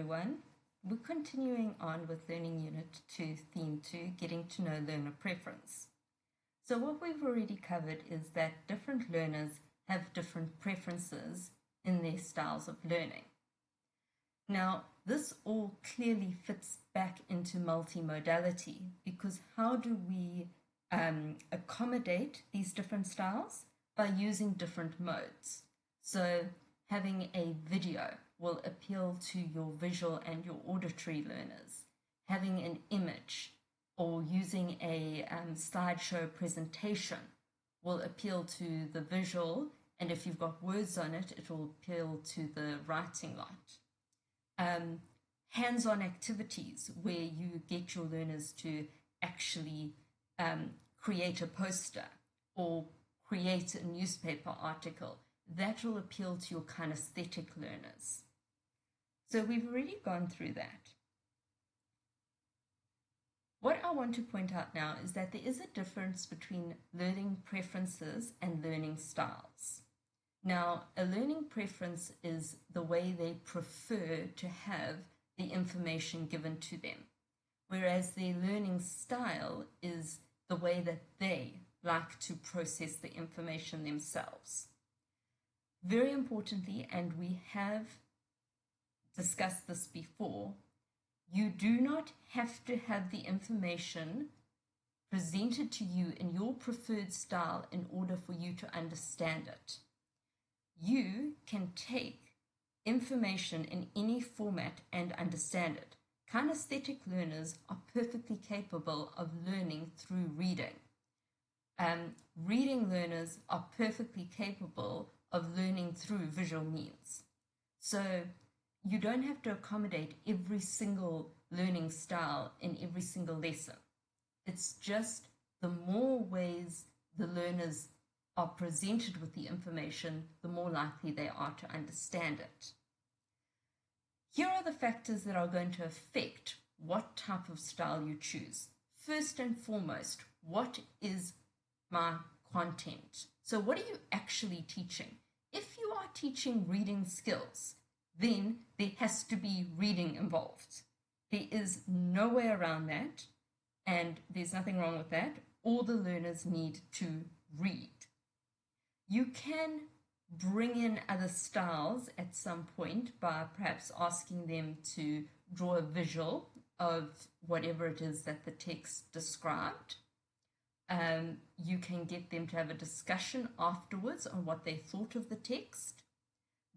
everyone. We're continuing on with Learning Unit 2, Theme 2, Getting to Know Learner Preference. So what we've already covered is that different learners have different preferences in their styles of learning. Now, this all clearly fits back into multimodality, because how do we accommodate these different styles? By using different modes. So having a video will appeal to your visual and your auditory learners. Having an image or using a slideshow presentation will appeal to the visual, and if you've got words on it, it will appeal to the writing lot. Hands-on activities where you get your learners to actually create a poster or create a newspaper article, that will appeal to your kinesthetic learners. So we've already gone through that. What I want to point out now is that there is a difference between learning preferences and learning styles. Now, a learning preference is the way they prefer to have the information given to them, whereas their learning style is the way that they like to process the information themselves. Very importantly, and we have discussed this before, you do not have to have the information presented to you in your preferred style in order for you to understand it. You can take information in any format and understand it. Kinesthetic learners are perfectly capable of learning through reading. Reading learners are perfectly capable of learning through visual means. So you don't have to accommodate every single learning style in every single lesson. It's just the more ways the learners are presented with the information, the more likely they are to understand it. Here are the factors that are going to affect what type of style you choose. First and foremost, what is my content? So what are you actually teaching? If you are teaching reading skills, then there has to be reading involved. There is no way around that, and there's nothing wrong with that. All the learners need to read. You can bring in other styles at some point by perhaps asking them to draw a visual of whatever it is that the text described. You can get them to have a discussion afterwards on what they thought of the text,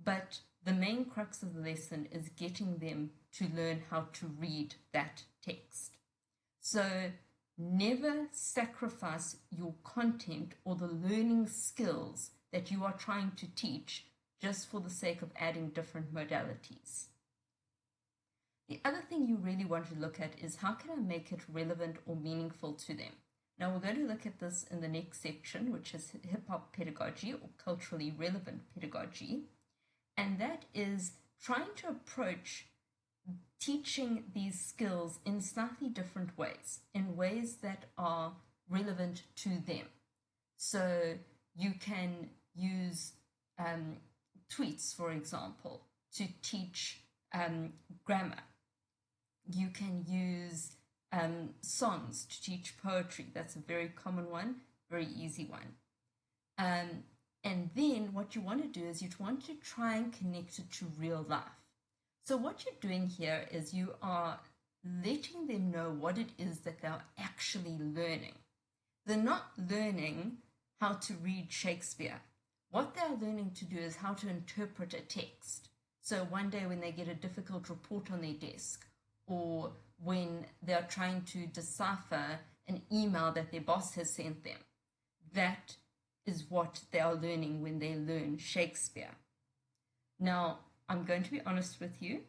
but the main crux of the lesson is getting them to learn how to read that text. So never sacrifice your content or the learning skills that you are trying to teach just for the sake of adding different modalities. The other thing you really want to look at is how can I make it relevant or meaningful to them? Now we're going to look at this in the next section, which is hip-hop pedagogy or culturally relevant pedagogy. And that is trying to approach teaching these skills in slightly different ways, in ways that are relevant to them. So you can use tweets, for example, to teach grammar. You can use songs to teach poetry. That's a very common one, very easy one. And then what you want to do is you want to try and connect it to real life. So what you're doing here is you are letting them know what it is that they're actually learning. They're not learning how to read Shakespeare. What they're learning to do is how to interpret a text. So one day when they get a difficult report on their desk, or when they're trying to decipher an email that their boss has sent them, that is what they are learning when they learn Shakespeare. Now, I'm going to be honest with you.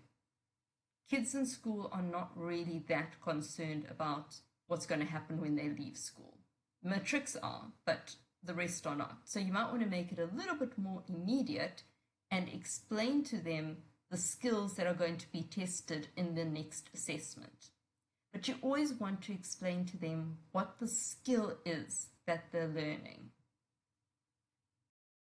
Kids in school are not really that concerned about what's going to happen when they leave school. Matrics are, but the rest are not. So you might want to make it a little bit more immediate and explain to them the skills that are going to be tested in the next assessment. But you always want to explain to them what the skill is that they're learning.